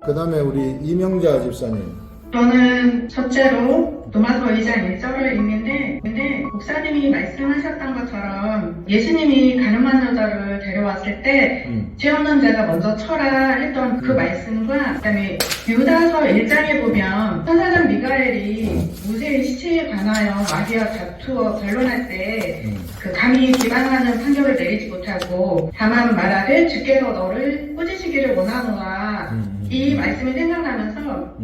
그 다음에 우리 이명자 집사님. 저는 첫째로 로마서 2장 1절을 읽는데 목사님이 말씀하셨던 것처럼 예수님이 가늠한 여자를 데려왔을 때 죄 없는 자가 먼저 쳐라 했던 그 말씀과 그다음에 유다서 1장에 보면 천사장 미가엘이 모세의 시체에 관하여 마귀와 다투어 변론할 때 그 감히 비방하는 판결을 내리지 못하고 다만 말하되 주께서 너를 꾸짖으시기를 원하노라 이 말씀이 생각나면서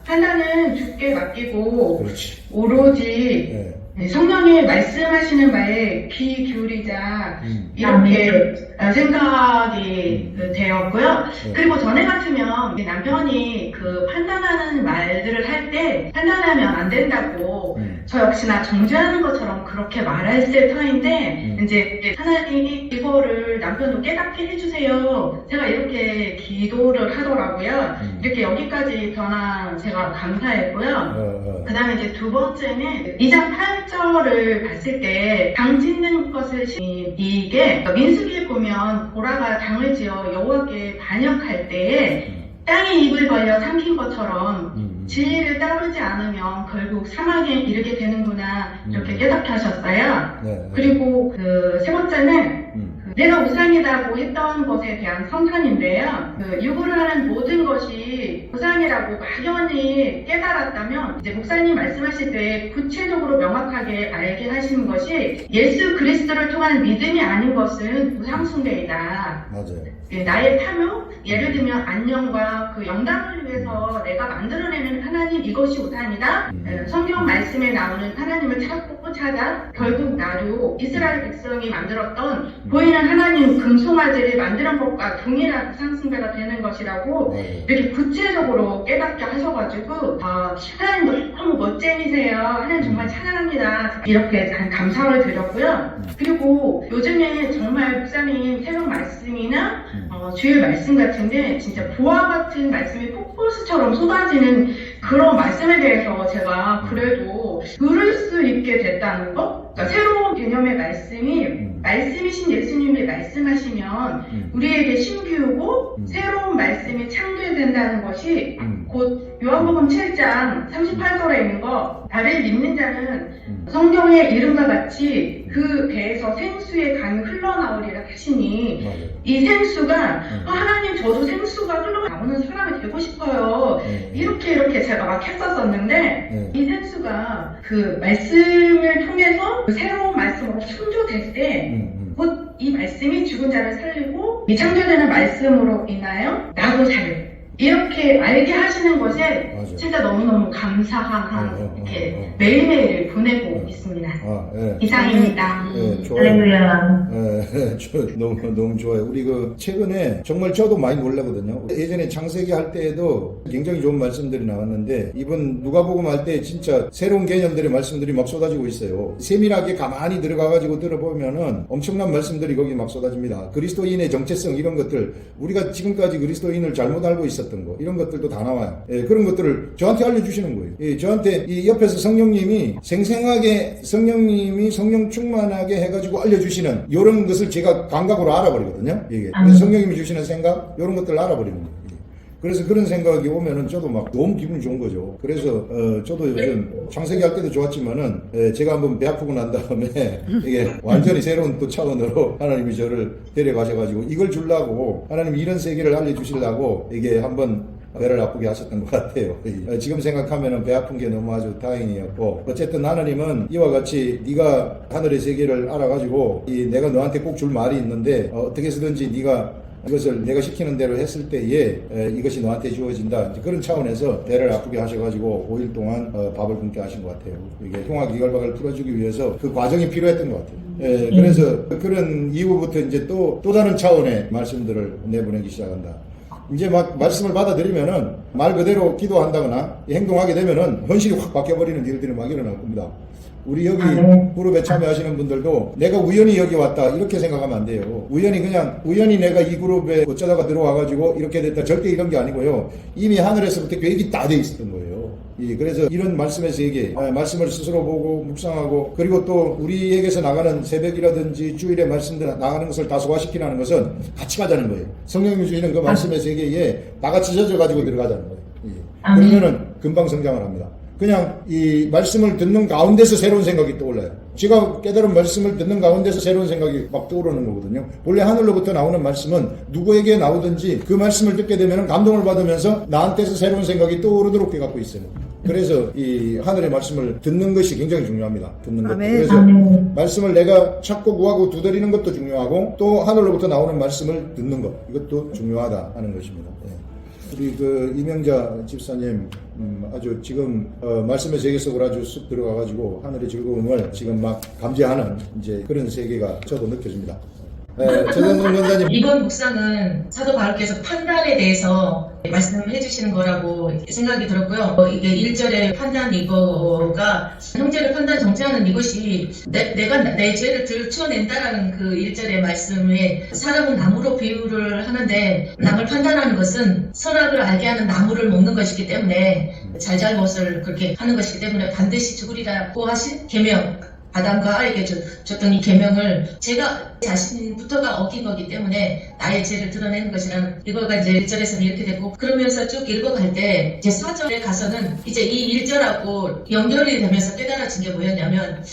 하나는 주께 맡기고 그렇지. 오로지 성령이 말씀하시는 바에 귀 기울이자 이렇게 생각이 되었고요. 그리고 전에 같으면 남편이 그 판단하는 말들을 할 때 판단하면 안 된다고 저 역시나 정죄하는 것처럼 그렇게 말했을 터인데 이제 하나님이 이거를 남편도 깨닫게 해주세요. 제가 이렇게 기도를 하더라고요. 이렇게 여기까지 변한 제가 감사했고요. 그 다음에 이제 두 번째는 2장 8절을 봤을 때 당 짓는 것을 이게 민수기에 보면 보라가 당을 지어 여호와께 반역할 때에 땅이 입을 벌려 삼킨 것처럼 진리를 따르지 않으면 결국 사망에 이르게 되는구나 이렇게 깨닫게 하셨어요. 그리고 그 세 번째는 내가 우상이라고 했던 것에 대한 성탄인데요. 유구를 하는 모든 것이 우상이라고 막연히 깨달았다면 이제 목사님 말씀하실 때 구체적으로 명확하게 알게 하시는 것이 예수 그리스도를 통한 믿음이 아닌 것은 우상숭배이다. 맞아요. 나의 탐욕, 예를 들면 안녕과 그 영광을 위해서 내가 만들어내는 하나님 이것이 우상이다. 성경 말씀에 나오는 하나님을 찾고 찾아 결국 나도 이스라엘 백성이 만들었던 보이는 하나님 금송아지를 만드는 것과 동일한 우상숭배가 되는 것이라고 이렇게 구체적으로 깨닫게 하셔가지고 하나님 너무 멋쟁이세요. 하나님 정말 찬양합니다. 이렇게 감사를 드렸고요. 그리고 요즘에 정말 목사님 새로운 말씀이나 주일 말씀 같은데 진짜 보화 같은 말씀이 폭포수처럼 쏟아지는 그런 말씀에 대해서 제가 그래도 들을 수 있게 됐다는 거? 그러니까 새로운 개념의 말씀이신 예수님이 말씀하시면 우리에게 신기우고 새로운 말씀이 창조된다는 것이 곧 요한복음 7장 38절에 있는 거 나를 믿는 자는 성경의 이름과 같이 그 배에서 생수의 강이 흘러나오리라 하시니 이 생수가 하나님 저도 생수가 흘러나오는 사람이 되고 싶어요. 이렇게 제가 막 했었었는데 이 생수가 그 말씀을 통해서 새로운 말씀으로 충족될 때 곧 이 말씀이 죽은 자를 살리고 이 창조되는 말씀으로 인하여 나도 살고 이렇게 알게 하시는 것에 맞아요. 진짜 너무너무 감사한 이렇게 매일매일 보내고 있습니다. 이상입니다. 좋아요. 너무 좋아요. 우리 최근에 정말 저도 많이 놀라거든요. 예전에 창세기 할 때에도 굉장히 좋은 말씀들이 나왔는데 이번 누가복음 할 때 진짜 새로운 개념들의 말씀들이 막 쏟아지고 있어요. 세밀하게 가만히 들어가가지고 들어보면은 엄청난 말씀들이 거기 막 쏟아집니다. 그리스도인의 정체성 이런 것들 우리가 지금까지 그리스도인을 잘못 알고 있었던 거 이런 것들도 다 나와요. 그런 것들을 저한테 알려주시는 거예요. 저한테 이 옆에서 성령님이 생생하게 성령님이 성령 충만하게 해가지고 알려주시는 이런 것을 제가 감각으로 알아버리거든요. 그래서 성령님이 주시는 생각 이런 것들을 알아버리는 거예요. 그래서 그런 생각이 오면은 저도 막 너무 기분이 좋은 거죠. 그래서 저도 요즘 창세기 할 때도 좋았지만은 제가 한번 배 아프고 난 다음에 이게 완전히 새로운 또 차원으로 하나님이 저를 데려가셔가지고 이걸 주려고 하나님이 이런 세계를 알려주시려고 이게 한번 배를 아프게 하셨던 것 같아요. 지금 생각하면은 배 아픈 게 너무 아주 다행이었고 어쨌든 하나님은 이와 같이 네가 하늘의 세계를 알아가지고 내가 너한테 꼭 줄 말이 있는데 어떻게 해서든지 네가 이것을 내가 시키는 대로 했을 때에 이것이 너한테 주어진다. 그런 차원에서 배를 아프게 하셔가지고 5일 동안 밥을 굶게 하신 것 같아요. 이게 흉악이갈박을 풀어주기 위해서 그 과정이 필요했던 것 같아요. 그래서 그런 이후부터 이제 또 다른 차원의 말씀들을 내보내기 시작한다. 이제 막 말씀을 받아들이면은 말 그대로 기도한다거나 행동하게 되면은 현실이 확 바뀌어버리는 일들이 막 일어날 겁니다. 우리 여기 그룹에 참여하시는 분들도 내가 우연히 여기 왔다 이렇게 생각하면 안 돼요. 우연히 내가 이 그룹에 어쩌다가 들어와가지고 이렇게 됐다 절대 이런 게 아니고요. 이미 하늘에서부터 계획이 다 돼 있었던 거예요. 그래서 이런 말씀의 세계, 말씀을 스스로 보고 묵상하고, 그리고 또 우리에게서 나가는 새벽이라든지 주일에 말씀들 나가는 것을 다 소화시키라는 것은 같이 가자는 거예요. 성령님 주시는 그 말씀의 세계에 다 같이 젖어가지고 들어가자는 거예요. 그러면은 금방 성장을 합니다. 그냥 이 말씀을 듣는 가운데서 새로운 생각이 떠올라요. 제가 깨달은 말씀을 듣는 가운데서 새로운 생각이 막 떠오르는 거거든요. 본래 하늘로부터 나오는 말씀은 누구에게 나오든지 그 말씀을 듣게 되면 감동을 받으면서 나한테서 새로운 생각이 떠오르도록 해갖고 있어요. 그래서 이 하늘의 말씀을 듣는 것이 굉장히 중요합니다. 듣는 것도. 그래서 말씀을 내가 찾고 구하고 두드리는 것도 중요하고, 또 하늘로부터 나오는 말씀을 듣는 것, 이것도 중요하다 하는 것입니다. 우리 그 이명자 집사님 아주 지금 말씀의 세계 속으로 아주 쑥 들어가가지고 하늘의 즐거움을 지금 막 감지하는 이제 그런 세계가 저도 느껴집니다. 최선성 전사님, 이번 묵상은 사도 바울께서 판단에 대해서 말씀해 주시는 거라고 생각이 들었고요. 이게 1절의 판단 이거가 형제를 판단 정죄하는 이것이 내가 내 죄를 들추어낸다라는 그 1절의 말씀에 사람은 나무로 비유를 하는데, 남을 판단하는 것은 선악을 알게 하는 나무를 먹는 것이기 때문에 잘잘못을 그렇게 하는 것이기 때문에 반드시 죽으리라고 하신 계명, 아담과 하에게 줬던 이 계명을 제가 자신부터가 어긴 거기 때문에 나의 죄를 드러내는 것이라는, 이거가 이제 1절에서는 이렇게 되고, 그러면서 쭉 읽어갈 때 이제 4절에 가서는 이제 이 1절하고 연결이 되면서 깨달아진 게 뭐였냐면,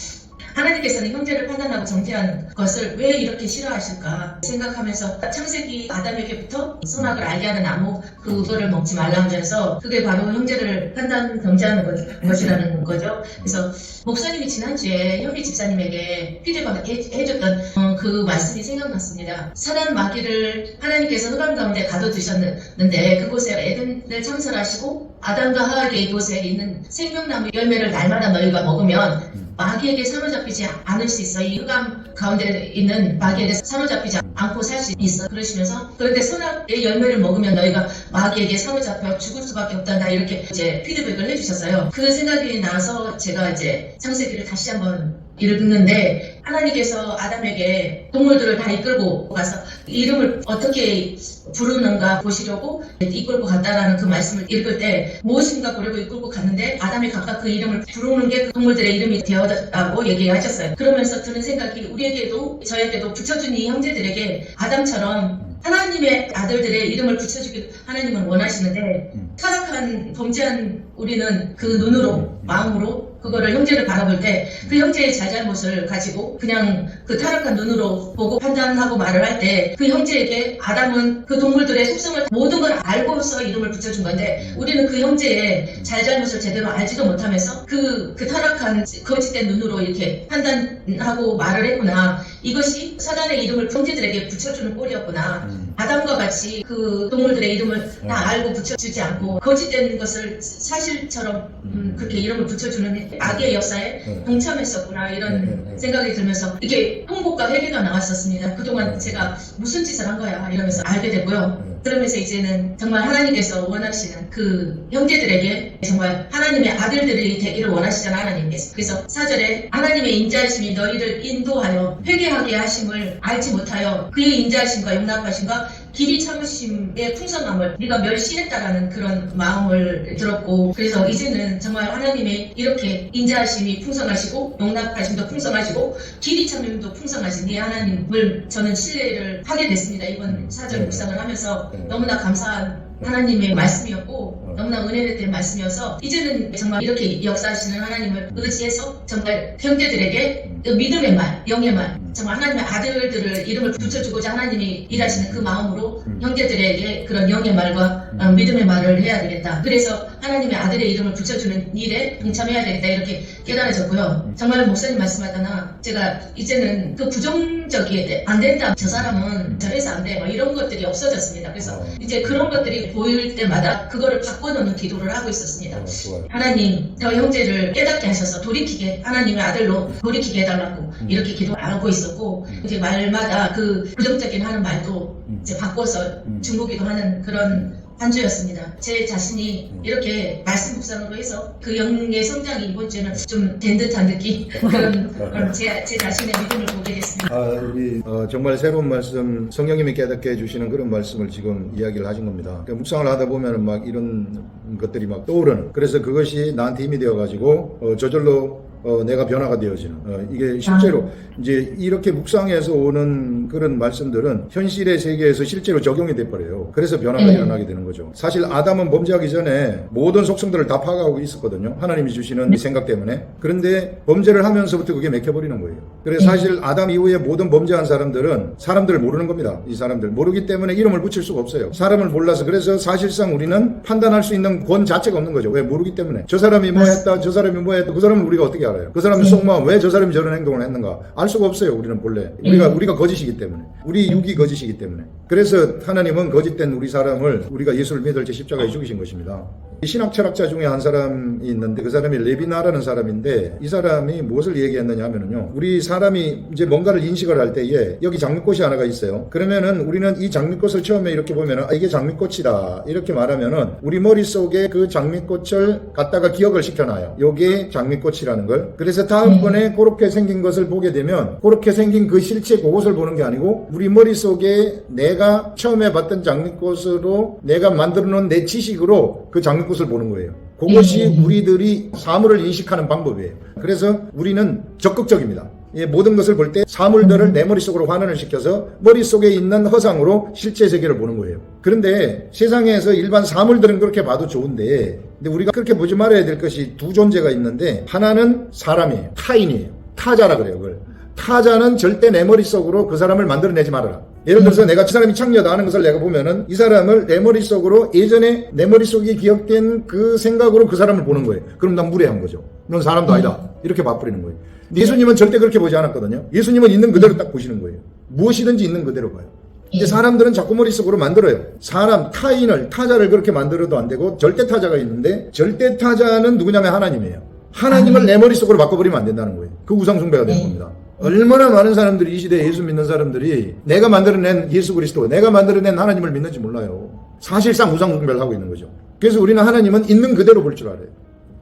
하나님께서는 형제를 판단하고 정죄한 것을 왜 이렇게 싫어하실까 생각하면서 창세기 아담에게부터 선악을 알게 하는 나무 그거를 먹지 말라 하면서, 그게 바로 형제를 판단 정죄하는 것이라는 거죠. 그래서 목사님이 지난주에 현미 집사님에게 피드백 해줬던 그 말씀이 생각났습니다. 사단 마귀를 하나님께서 흑암 가운데 가둬두셨는데, 그곳에 에덴을 창설하시고 아담과 하와에게 이곳에 있는 생명나무 열매를 날마다 너희가 먹으면 마귀에게 사로잡히지 않을 수 있어. 이 흑암 가운데 있는 마귀에게 사로잡히지 않고 살 수 있어. 그러시면서, 그런데 선악의 열매를 먹으면 너희가 마귀에게 사로잡혀 죽을 수밖에 없단다, 이렇게 이제 피드백을 해주셨어요. 그 생각이 나서 제가 이제 창세기를 다시 한번 읽는데, 하나님께서 아담에게 동물들을 다 이끌고 가서 이름을 어떻게 부르는가 보시려고 이끌고 갔다라는 그 말씀을 읽을 때, 무엇인가 보려고 이끌고 갔는데 아담이 각각 그 이름을 부르는 게 그 동물들의 이름이 되었다고 얘기하셨어요. 그러면서 드는 생각이, 우리에게도 저에게도 붙여준 이 형제들에게 아담처럼 하나님의 아들들의 이름을 붙여주길 하나님은 원하시는데, 타락한 범죄한 우리는 그 눈으로, 마음으로 그거를 형제를 바라볼 때 그 형제의 잘잘못을 가지고 그냥 그 타락한 눈으로 보고 판단하고 말을 할 때, 그 형제에게 아담은 그 동물들의 속성을 모든 걸 알고서 이름을 붙여준 건데, 우리는 그 형제의 잘잘못을 제대로 알지도 못하면서 그 타락한 거짓된 눈으로 이렇게 판단하고 말을 했구나. 이것이 사단의 이름을 형제들에게 붙여주는 꼴이었구나. 아담과 같이 그 동물들의 이름을 다 알고 붙여주지 않고 거짓된 것을 사실처럼 그렇게 이름을 붙여주는 악의 역사에 동참했었구나, 이런 생각이 들면서 이게 통곡과 회개가 나왔었습니다. 그동안 제가 무슨 짓을 한 거야 이러면서 알게 됐고요. 그러면서 이제는 정말 하나님께서 원하시는 그 형제들에게 정말 하나님의 아들들이 되기를 원하시잖아, 하나님께서. 그래서 4절에 하나님의 인자하심이 너희를 인도하여 회개하게 하심을 알지 못하여 그의 인자하심과 용납하심과 길이 참으심의 풍성함을 네가 멸시했다라는 그런 마음을 들었고, 그래서 이제는 정말 하나님의 이렇게 인자하심이 풍성하시고 용납하심도 풍성하시고 길이 참음도 풍성하신 이 하나님을 저는 신뢰를 하게 됐습니다. 이번 4절 묵상을 하면서 너무나 감사한 하나님의 말씀이었고, 너무나 은혜된 말씀이어서 이제는 정말 이렇게 역사하시는 하나님을 의지해서 정말 형제들에게 그 믿음의 말, 영의 말, 정말 하나님의 아들들을 이름을 붙여주고자 하나님이 일하시는 그 마음으로 형제들에게 그런 영의 말과 믿음의 말을 해야 되겠다. 그래서 하나님의 아들의 이름을 붙여주는 일에 동참해야 되겠다, 이렇게 깨달아졌고요. 정말 목사님 말씀하다나 제가 이제는 그 부정적이 안 된다, 저 사람은 저래서 안 돼, 뭐 이런 것들이 없어졌습니다. 그래서 이제 그런 것들이 보일 때마다 그거를 바꿔놓는 기도를 하고 있었습니다. 하나님, 저 형제를 깨닫게 하셔서 돌이키게, 하나님의 아들로 돌이키게 해달라고 이렇게 기도하고 있었고, 이제 말마다 그 부정적인 하는 말도 이제 바꿔서 중보기도 하는 그런 한 주였습니다. 제 자신이 이렇게 말씀 묵상으로 해서 그 영의 성장이 이번 주에는 좀 된 듯한 느낌 그런 제 자신의 믿음을 보게 됐습니다. 우리 정말 새로운 말씀, 성령님이 깨닫게 해주시는 그런 말씀을 지금 이야기를 하신 겁니다. 그러니까 묵상을 하다 보면 막 이런 것들이 막 떠오르는, 그래서 그것이 나한테 힘이 되어가지고 저절로 내가 변화가 되어지는, 이게 실제로 이제 이렇게 묵상해서 오는 그런 말씀들은 현실의 세계에서 실제로 적용이 돼버려요. 그래서 변화가 일어나게 되는 거죠. 사실 아담은 범죄하기 전에 모든 속성들을 다 파악하고 있었거든요. 하나님이 주시는 생각 때문에. 그런데 범죄를 하면서부터 그게 맥혀버리는 거예요. 그래서 사실 아담 이후에 모든 범죄한 사람들은 사람들을 모르는 겁니다. 이 사람들 모르기 때문에 이름을 붙일 수가 없어요. 사람을 몰라서. 그래서 사실상 우리는 판단할 수 있는 권 자체가 없는 거죠. 왜? 모르기 때문에. 저 사람이 뭐 했다, 저 사람이 뭐 했다, 그 사람을 우리가 어떻게 알아요? 그 사람의 속마음, 왜 저 사람이 저런 행동을 했는가 알 수가 없어요. 우리는 본래 우리가 거짓이기 때문에, 우리 육이 거짓이기 때문에. 그래서 하나님은 거짓된 우리 사람을 우리가 예수를 믿을 때 십자가에 죽이신 것입니다. 신학 철학자 중에 한 사람이 있는데 그 사람이 레비나라는 사람인데, 이 사람이 무엇을 얘기했느냐 하면은요, 우리 사람이 이제 뭔가를 인식을 할 때에 여기 장미꽃이 하나가 있어요. 그러면은 우리는 이 장미꽃을 처음에 이렇게 보면은 이게 장미꽃이다 이렇게 말하면은 우리 머릿속에 그 장미꽃을 갖다가 기억을 시켜놔요. 요게 장미꽃이라는 걸. 그래서 다음번에 그렇게 생긴 것을 보게 되면 그렇게 생긴 그 실체 그것을 보는 게 아니고 우리 머릿속에 내가 처음에 봤던 장미꽃으로 내가 만들어 놓은 내 지식으로 그 장미꽃을 보는 거예요. 그것이 우리들이 사물을 인식하는 방법이에요. 그래서 우리는 적극적입니다. 모든 것을 볼 때 사물들을 내 머릿속으로 환원을 시켜서 머릿속에 있는 허상으로 실제 세계를 보는 거예요. 그런데 세상에서 일반 사물들은 그렇게 봐도 좋은데, 근데 우리가 그렇게 보지 말아야 될 것이 두 존재가 있는데, 하나는 사람이에요. 타인이에요. 타자라 그래요. 그걸. 타자는 절대 내 머릿속으로 그 사람을 만들어내지 말아라. 예를 들어서 내가 그 사람이 창녀다 하는 것을 내가 보면은 이 사람을 내 머릿속으로 예전에 내 머릿속에 기억된 그 생각으로 그 사람을 보는 거예요. 그럼 난 무례한 거죠. 넌 사람도 아니다. 이렇게 봐버리는 거예요. 예수님은 절대 그렇게 보지 않았거든요. 예수님은 있는 그대로 딱 보시는 거예요. 무엇이든지 있는 그대로 봐요. 근데 사람들은 자꾸 머릿속으로 만들어요. 사람, 타인을, 타자를 그렇게 만들어도 안 되고 절대 타자가 있는데, 절대 타자는 누구냐면 하나님이에요. 하나님을 내 머릿속으로 바꿔버리면 안 된다는 거예요. 그 우상숭배가 되는 겁니다. 얼마나 많은 사람들이 이 시대에 예수 믿는 사람들이 내가 만들어낸 예수 그리스도, 내가 만들어낸 하나님을 믿는지 몰라요. 사실상 우상숭배를 하고 있는 거죠. 그래서 우리는 하나님은 있는 그대로 볼 줄 알아요.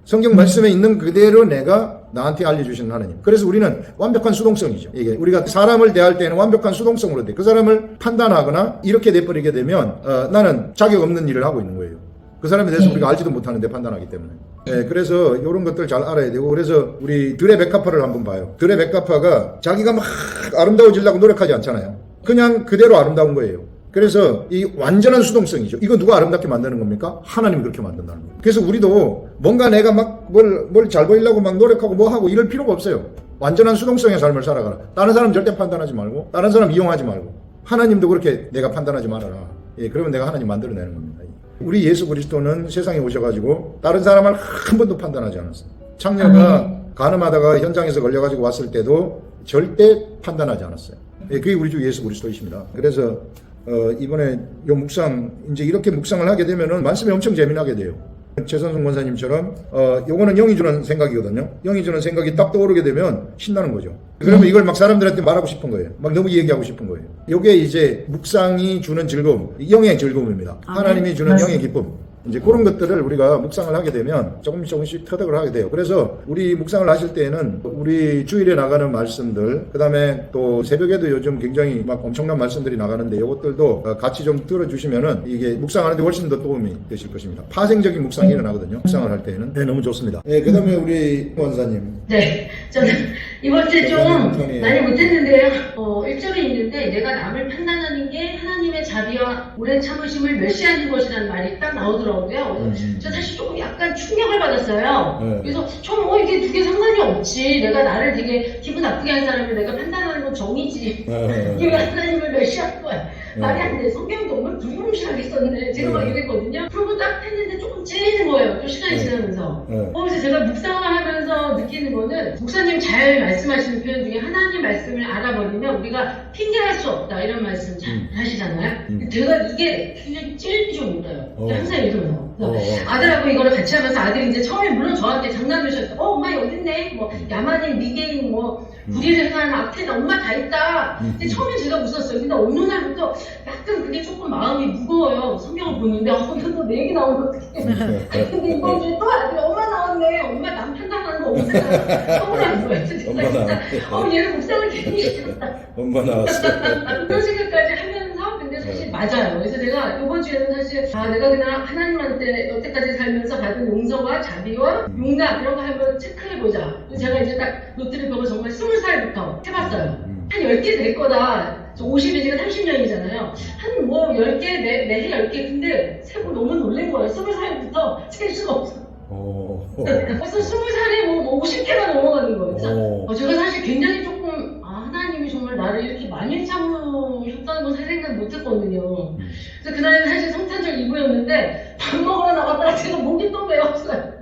성경 말씀에 있는 그대로 내가 나한테 알려주시는 하나님. 그래서 우리는 완벽한 수동성이죠. 이게 우리가 사람을 대할 때는 완벽한 수동성으로 돼. 그 사람을 판단하거나 이렇게 돼버리게 되면 나는 자격 없는 일을 하고 있는 거예요. 그 사람에 대해서 우리가 알지도 못하는데 판단하기 때문에. 그래서 이런 것들 잘 알아야 되고, 그래서 우리 들의 백합화를 한번 봐요. 들의 백합화가 자기가 막 아름다워지려고 노력하지 않잖아요. 그냥 그대로 아름다운 거예요. 그래서 이 완전한 수동성이죠. 이거 누가 아름답게 만드는 겁니까? 하나님이 그렇게 만든다는 거예요. 그래서 우리도 뭔가 내가 막 뭘 잘 보이려고 막 노력하고 뭐 하고 이럴 필요가 없어요. 완전한 수동성의 삶을 살아가라. 다른 사람 절대 판단하지 말고, 다른 사람 이용하지 말고, 하나님도 그렇게 내가 판단하지 말아라. 그러면 내가 하나님 만들어내는 겁니다. 우리 예수 그리스도는 세상에 오셔가지고 다른 사람을 한 번도 판단하지 않았어요. 창녀가 간음하다가 현장에서 걸려가지고 왔을 때도 절대 판단하지 않았어요. 그게 우리 주 예수 그리스도이십니다. 그래서 이번에 요 묵상, 이제 이렇게 묵상을 하게 되면은 말씀이 엄청 재미나게 돼요. 최선성 권사님처럼 요거는 영이 주는 생각이거든요. 영이 주는 생각이 딱 떠오르게 되면 신나는 거죠. 그러면 이걸 막 사람들한테 말하고 싶은 거예요. 막 너무 얘기하고 싶은 거예요. 요게 이제 묵상이 주는 즐거움, 영의 즐거움입니다. 하나님이 주는 영의 기쁨. 이제 그런 것들을 우리가 묵상을 하게 되면 조금씩 터득을 하게 돼요. 그래서 우리 묵상을 하실 때에는 우리 주일에 나가는 말씀들, 그 다음에 또 새벽에도 요즘 굉장히 막 엄청난 말씀들이 나가는데 이것들도 같이 좀 들어주시면은 이게 묵상하는데 훨씬 더 도움이 되실 것입니다. 파생적인 묵상이 일어나거든요. 묵상을 할 때는. 너무 좋습니다. 그 다음에 우리 원사님. 네, 저는 이번 주에 좀 많이 못했는데요. 1절에 있는데 내가 남을 판단하는 게 하나님의 자비와 오랜 참으심을 멸시하는 것이라는 말이 딱 나오더라고요. 저 사실 조금 약간 충격을 받았어요. 그래서 처음 이게 두 개 상관이 없지. 내가 나를 되게 기분 나쁘게 한 사람을 내가 판단하는 건 정이지. 이게 하나님을 멸시하는 거야. 말이 안 돼. 성경이 너무 불명실하게 썼네. 제가 막 이랬거든요. 그러고 딱 했는데 조금 찔리는 거예요. 또 시간이 지나면서. 그래서 제가 묵상을 하면서 느끼는 느끼는 거는 목사님 잘 말씀하시는 표현 중에 하나님 말씀을 알아버리면 우리가 핑계할 수 없다 이런 말씀 잘 하시잖아요. 제가 이게 굉장히 찔리 좀 못해요. 항상 이러면서 아들하고 이거를 같이 하면서 아들이 이제 처음에 물론 저한테 장난으셨어요. 엄마 여기 있네. 뭐 야만인, 미개인, 뭐 불의를 행하는 악태는 엄마 다 있다. 근데 처음에 제가 웃었어요. 근데 어느 날부터 약간 그게 조금 마음이 무거워요. 성경을 보는데 너 내 얘기 나오는 거 어떡해. 근데 이번 주에 또 아들이 엄마 나왔네. 엄마 남편 당하는 거 엄마 서운한 거예요. 엄마 진짜 얘는 묵상을 괜히 시켰다. 엄마 나왔어. 그런 생각까지 하면서 근데 사실 맞아요. 그래서 내가 이번 주에는 사실 내가 그냥 하나님한테 여태까지 살면서 받은 용서와 자비와 용납 이런 거 한번 체크해보자. 제가 이제 딱 노트를 보고 정말 20살부터 해봤어요. 한 10개 될 거다. 50이 지금 30년이잖아요. 한 뭐 10개, 매해 10개. 근데 세고 너무 놀란 거예요. 20살부터 셀 수가 없어. 벌써 20살에 뭐 50개가 넘어가는 거예요. 그래서 제가 사실 굉장히 조금 하나님이 정말 나를 이렇게 많이 참으셨다는 건 사실 생각 못했거든요. 그래서 그날은 사실 성탄절 이브였는데 밥 먹으러 나갔다가 제가 목이 또 메었어요.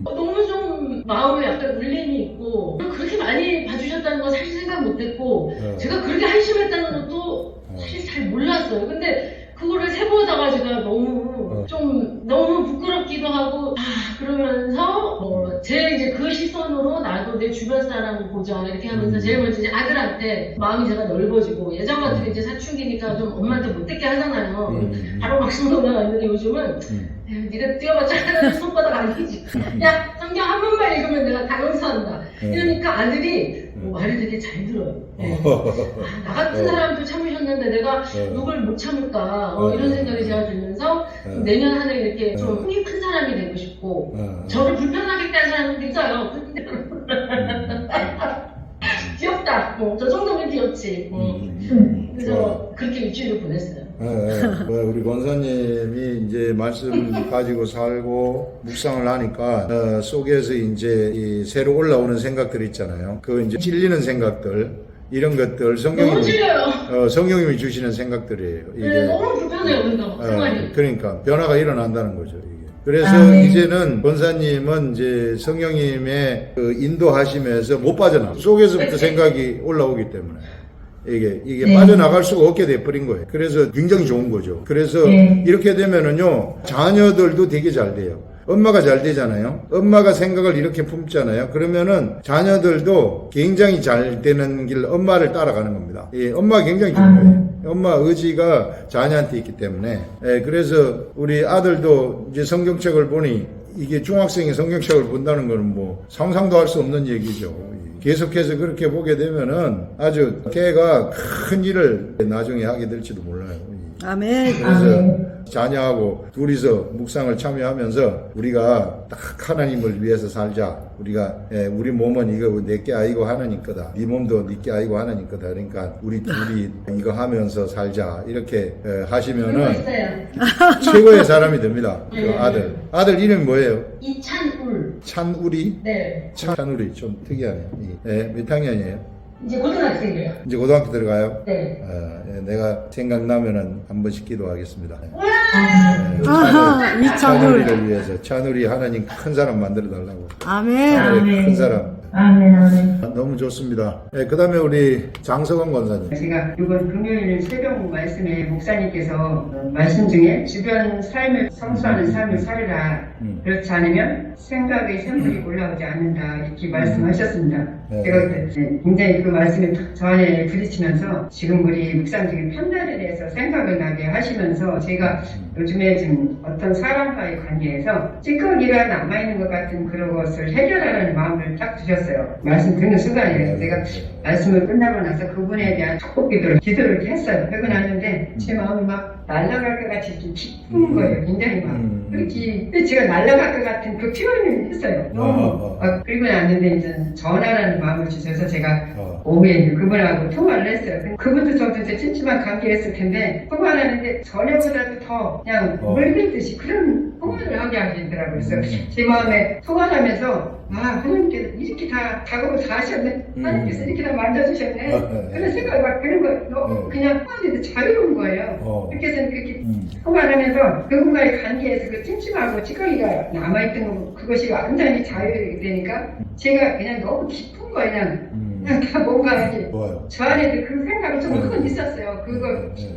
너무 좀 마음에 약간 울림이 있고 그렇게 많이 봐주셨다는 건 사실 생각 못했고 제가 그렇게 한심했다는 것도 사실 잘 몰랐어요. 근데 그거를 세보다가 제가 너무 부끄럽기도 하고 그러면서 제 이제 그 시선으로 나도 내 주변 사람을 보자 이렇게 하면서 제일 먼저 이제 아들한테 마음이 제가 넓어지고 예전 같으면 이제 사춘기니까 좀 엄마한테 못되게 하잖아요. 바로 막상 올라갔는데 요즘은 네가 뛰어봤자 하나님 손바닥 아니지. 야 성경 한 번만 읽으면 내가 다 용서한다. 이러니까 아들이 말을 되게 잘 들어요. 나 같은 사람도 참으셨는데 내가 누굴 못 참을까 이런 생각이 제가 들면서 내년 한 해 이렇게 좀 힘이 큰 사람이 되고 싶고 저를 불편하게 한 사람도 있어요. 근데 귀엽다. 저 정도면 귀엽지. 그래서 그렇게 일주일을 보냈어요. 우리 권사님이 이제 말씀 가지고 살고 묵상을 하니까 속에서 이제 이 새로 올라오는 생각들 있잖아요. 그 이제 찔리는 생각들 이런 것들 너무 찔려요. 성령님이 주시는 생각들이에요. 이게 네, 너무 불편해요. 생활이. 그러니까 변화가 일어난다는 거죠. 이게. 그래서 네. 이제는 권사님은 이제 성령님의 그 인도하심에서 못 빠져나가. 속에서부터 네. 생각이 올라오기 때문에. 이게 네. 빠져나갈 수가 없게 돼버린 거예요. 그래서 굉장히 좋은 거죠. 그래서 이렇게 되면은요, 자녀들도 되게 잘 돼요. 엄마가 잘 되잖아요. 엄마가 생각을 이렇게 품잖아요. 그러면은 자녀들도 굉장히 잘 되는 길 엄마를 따라가는 겁니다. 엄마가 굉장히 중요해요. 엄마 의지가 자녀한테 있기 때문에. 그래서 우리 아들도 이제 성경책을 보니 이게 중학생이 성경책을 본다는 거는 뭐 상상도 할 수 없는 얘기죠. 계속해서 그렇게 보게 되면은 아주 걔가 큰 일을 나중에 하게 될지도 몰라요. 아멘. 그래서 자녀하고 둘이서 묵상을 참여하면서 우리가 딱 하나님을 위해서 살자. 우리가 우리 몸은 이거 내게 아니고 하나님 거다. 네 몸도 내게 아니고 하나님 거다. 그러니까 우리 둘이 이거 하면서 살자. 이렇게 하시면은 최고의 사람이 됩니다. 그 아들 이름이 뭐예요? 이찬울. 찬울이? 네. 찬울이 좀 특이하네요. 몇 학년이에요? 이제 고등학생이에요. 이제 고등학교 들어가요? 네. 내가 생각나면은 한 번씩 기도하겠습니다. 이찬울. 찬울이를 위해서 찬울이 하나님 큰 사람 만들어 달라고. 아멘. 큰 사람. 아멘. 너무 좋습니다. 그 다음에 우리 장석원 권사님. 제가 이번 금요일 새벽 말씀에 목사님께서 말씀 중에 주변 삶을 성수하는 삶을 살으라. 그렇지 않으면 생각의 샘물이 올라오지 않는다. 이렇게 말씀하셨습니다. 제가 그때 굉장히 그 말씀에 저 안에 부딪히면서 지금 우리 묵상 중에 판단에 대해서 생각을 나게 하시면서 제가 요즘에 지금 어떤 사람과의 관계에서 찌꺼기가 남아있는 것 같은 그런 것을 해결하라는 마음을 딱 주셨어요. 말씀 듣는 순간에 제가 말씀을 끝나고 나서 그분에 대한 축복 기도를 했어요. 하고 났는데 제 마음이 막 날아갈 것 같이 이렇게 기쁜 거예요. 굉장히 막 그렇게 제가 날아갈 것 같은 그 표현을 했어요. 너무 그리고 났는데 이제 전화라는 마음을 주셔서 제가 오후에 그분하고 통화를 했어요. 그분도 저도 이제 찜찜한 관계였을 텐데 통화를 하는데 전에보다도 더 그냥 물밀듯이 그런 통화를 하게 하시더라고요. 그래서 제 마음에 통화를 하면서 아, 하나님께서 이렇게 다 작업을 다 하셨네. 하나님께서 이렇게 다 만져주셨네. 그런 생각이 막 그런 거 너무 그냥 하는데도 자유로운 거예요. 그렇게 해서 그렇게 생활하면서 그분과의 관계에서 그 찜찜하고 찌꺼기가 남아있던 거, 그것이 완전히 자유되니까 제가 그냥 너무 기쁜 거예요. 그냥 다 뭔가 이렇게 좋아요. 저 안에도 그 생각이 좀 하고 있었어요. 그거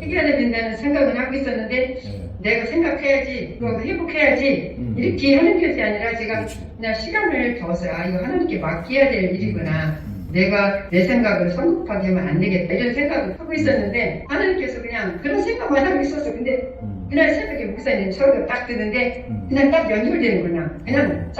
해결해야 된다는 생각은 하고 있었는데 내가 생각해야지, 그거 회복해야지 이렇게 하는 것이 아니라 제가 그렇지. 그냥 시간을 둬서 아 이거 하나님께 맡겨야 될 일이구나. 내가 내 생각을 성급하게 하면 안 되겠다 이런 생각을 하고 있었는데 하나님께서 그냥 그런 생각만 하고 있었어. 근데 그날 새벽에 목사님 저를 딱 듣는데 그냥 딱 연결되는구나. 그냥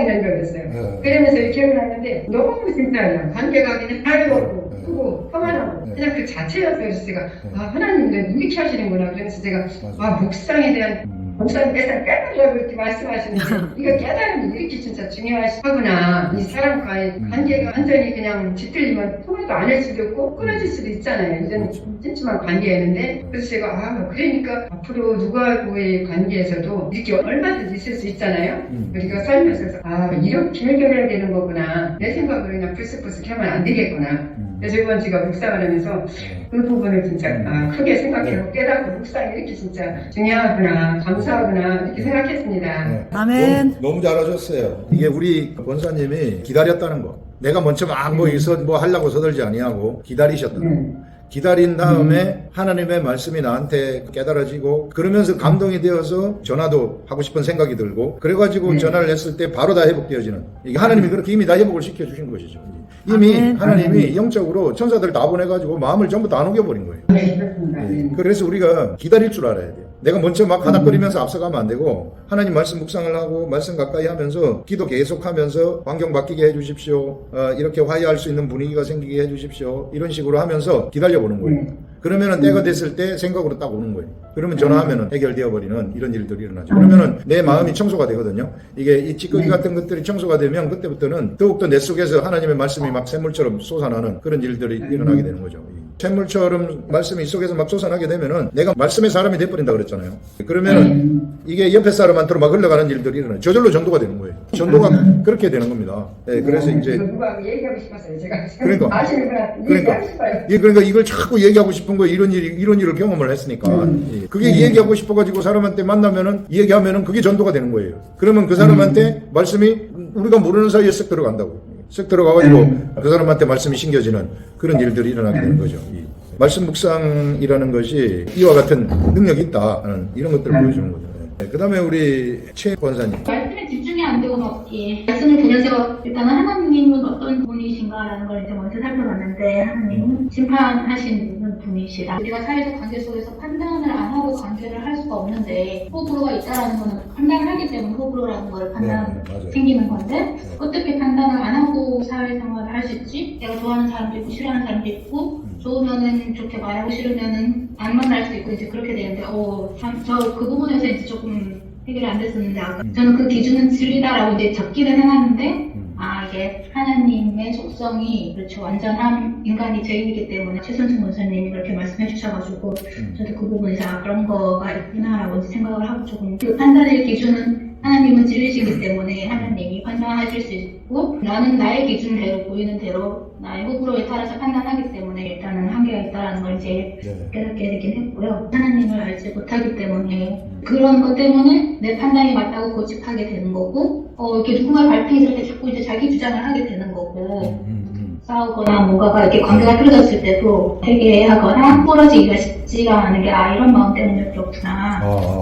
연결됐어요. 그러면서 기억을 하는데 너무 진짜 관계가 그냥 자유롭고 크고 평안하고 그냥 그 자체였어요. 그래서 제가 아 하나님은 이렇게 하시는구나. 그래서 제가 아 묵상에 대한 목사님께서 깨달으라고 이렇게 말씀하시는데 이거 깨달음이 이렇게 진짜 중요하구나. 이 사람과의 관계가 완전히 그냥 뒤틀리면 통화도 안 할 수도 있고 끊어질 수도 있잖아요. 이런 찜찜한 관계였는데 그래서 제가 아 그러니까 앞으로 누구하고의 관계에서도 이렇게 얼마든지 있을 수 있잖아요. 우리가 살면서 아 이렇게 해결해야 되는 거구나. 내 생각으로 그냥 불쑥불쑥 하면 안 되겠구나. 그래서 이번 제가 묵상을 하면서 그 부분을 진짜 크게 생각하고 깨닫고 묵상이 이렇게 진짜 중요하구나, 감사하구나 이렇게 생각했습니다. 아멘. 너무 잘하셨어요. 이게 우리 권사님이 기다렸다는 거. 내가 먼저 막 뭐 하려고 서들지 아니하고 기다리셨다는 거. 기다린 다음에 하나님의 말씀이 나한테 깨달아지고 그러면서 감동이 되어서 전화도 하고 싶은 생각이 들고 그래가지고 전화를 했을 때 바로 다 회복되어지는 이게 하나님이 그렇게 이미 다 회복을 시켜주신 것이죠. 이미 하나님이 영적으로 천사들을 다 보내가지고 마음을 전부 다 녹여버린 거예요. 네, 그렇습니다. 그래서 우리가 기다릴 줄 알아야 돼요. 내가 먼저 막 하닥거리면서 앞서가면 안 되고 하나님 말씀 묵상을 하고 말씀 가까이 하면서 기도 계속하면서 환경 바뀌게 해주십시오. 이렇게 화해할 수 있는 분위기가 생기게 해주십시오. 이런 식으로 하면서 기다려보는 거예요. 그러면은 때가 됐을 때 생각으로 딱 오는 거예요. 그러면 전화하면은 해결되어 버리는 이런 일들이 일어나죠. 그러면은 내 마음이 청소가 되거든요. 이게 이 찌꺼기 같은 것들이 청소가 되면 그때부터는 더욱더 내 속에서 하나님의 말씀이 막 샘물처럼 솟아나는 그런 일들이 일어나게 되는 거죠. 샘물처럼 말씀이 이 속에서 막 솟아나게 되면은 내가 말씀의 사람이 돼버린다 그랬잖아요. 그러면은 이게 옆에 사람한테로 막 흘러가는 일들이 일어나요. 저절로 전도가 되는 거예요. 전도가 그렇게 되는 겁니다. 네, 그래서 이제 누구하고 얘기하고 싶었어요. 제가 그러니까. 아시는구나. 그러니까. 얘기하고 싶어요. 그러니까 이걸 자꾸 얘기하고 싶은 거 이런 일을 경험을 했으니까 그게 얘기하고 싶어가지고 사람한테 만나면은 얘기하면은 그게 전도가 되는 거예요. 그러면 그 사람한테 말씀이 우리가 모르는 사이에 쓱 들어간다고. 쓱 들어가가지고 그 사람한테 말씀이 신겨지는 그런 일들이 일어나게 되는 거죠. 말씀 묵상이라는 것이 이와 같은 능력이 있다는 이런 것들을 보여주는 거죠. 그 다음에 우리 최 권사님. 말씀에 집중이 안 되고 막 말씀을 보면서 일단은 하나님은 어떤 분이신가라는 걸 이제 먼저 살펴봤는데 하나님은 심판하시는 분이시다. 우리가 사회적 관계 속에서 판단을 안 하고 관계를 할 수가 없는데 호불호가 있다라는 거는 판단을 하기 때문에 호불호라는 걸 판단 생기는 건데 어떻게 판단을 안 하고 사회생활을 할 수 있지? 내가 좋아하는 사람도 있고 싫어하는 사람도 있고 좋으면은 좋게 말하고 싫으면은 안 만날 수 있고 이제 그렇게 되는데 저 그 부분에서 이제 조금 해결이 안 됐었는데 아까 저는 그 기준은 진리다라고 이제 적기는 해놨는데 이게 하나님의 속성이 그렇죠 완전한 인간이 죄인이기 때문에 최선수 원사님이 그렇게 말씀해 주셔가지고 저도 그 부분에서 그런 거가 있구나라고 이제 생각을 하고 조금 그 판단의 기준은 하나님은 진리시기 때문에 하나님이 판단하실 수 있고 나는 나의 기준대로 보이는 대로 나의 호불호에 따라서 판단하기 때문에 일단은 한계가 있다는 걸 이제 깨닫게 되긴 했고요. 하나님을 알지 못하기 때문에 그런 것 때문에 내 판단이 맞다고 고집하게 되는 거고 이렇게 누군가 발표했을 때 자꾸 이제 자기 주장을 하게 되는 거고 싸우거나 뭔가가 이렇게 관계가 틀어졌을 때도 회개하거나 떨어지기가 쉽지가 않은 게 이런 마음 때문에 그렇구나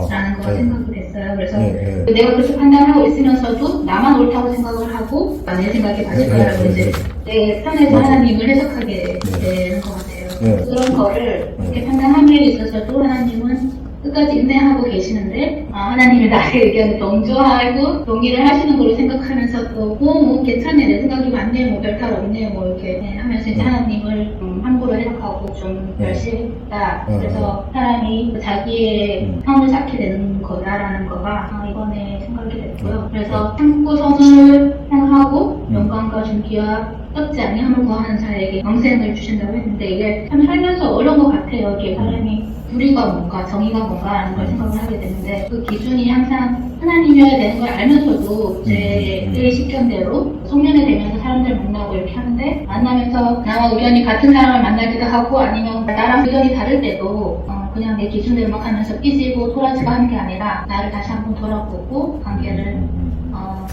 라는 거가 생각이 됐어요. 그래서 내가 그렇게 판단하고 있으면서도 나만 옳다고 생각을 하고 내 생각이 맞을까라고 이제 내 편에서 하나님을 해석하게 되는 것 같아요. 그런 거를 이렇게 판단함에 있어서도 하나님은 끝까지 인내하고 계시는데 하나님이 나의 의견을 동조하고 동의를 하시는 걸로 생각하면서도 뭐 괜찮네 내 생각이 맞네 뭐 별탈 없네 뭐 이렇게 하면서 이제 하나님을 함부로 해석하고 좀 멸시했다. 그래서 사람이 자기의 형을 쌓게 되는 거다라는 거가 이번에 생각이 됐고요. 그래서 참고 선을 행하고 영광과 존귀와 썩지 아니함을 구하는 자에게 영생을 주신다고 했는데 이게 참 살면서 어려운 것 같아요. 이게 사람이 불의가 뭔가 정의가 뭔가라는 걸 생각을 하게 되는데 그 기준이 항상 하나님이어야 되는 걸 알면서도 제 식견대로 성년에 되면서 사람들 만나고 이렇게 하는데 만나면서 나와 의견이 같은 사람을 만나기도 하고 아니면 나랑 의견이 다를 때도 그냥 내 기준대로 막 하면서 삐지고 토라지고 하는 게 아니라 나를 다시 한번 돌아보고 관계를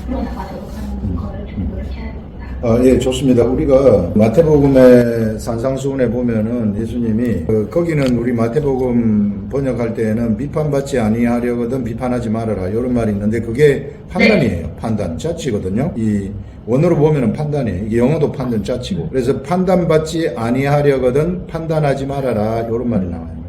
풀어나가도록 하는 거를 좀 노력해야 됩니다. 예, 좋습니다. 우리가 마태복음의 산상수훈에 보면은 예수님이 거기는 우리 마태복음 번역할 때에는 비판받지 아니하려거든 비판하지 말아라 이런 말이 있는데 그게 판단이에요. 판단, 자치거든요. 이 원어로 보면은 판단이에요. 이게 영어도 판단, 자치고. 그래서 판단받지 아니하려거든 판단하지 말아라 이런 말이 나와요.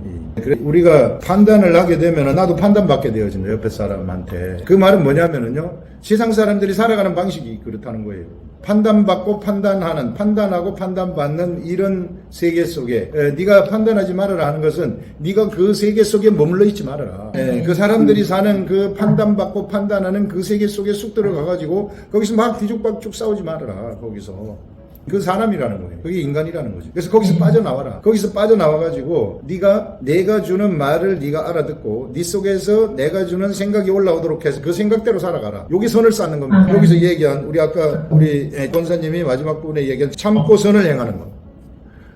그래 우리가 판단을 하게 되면 나도 판단받게 되어진다 옆에 사람한테. 그 말은 뭐냐면은요 세상 사람들이 살아가는 방식이 그렇다는 거예요. 판단받고 판단하는 판단하고 판단받는 이런 세계 속에 네가 판단하지 말아라 하는 것은 네가 그 세계 속에 머물러 있지 말아라. 그 사람들이 사는 그 판단받고 판단하는 그 세계 속에 쑥 들어가가지고 거기서 막 뒤죽박죽 싸우지 말아라. 거기서 그 사람이라는 거예요. 그게 인간이라는 거죠. 그래서 거기서 빠져나와라. 거기서 빠져나와가지고 네가 내가 주는 말을 네가 알아듣고 네 속에서 내가 주는 생각이 올라오도록 해서 그 생각대로 살아가라. 여기 선을 쌓는 겁니다. 여기서 얘기한 우리 아까 우리 권사님이 마지막 부분에 얘기한 참고 선을 행하는 것.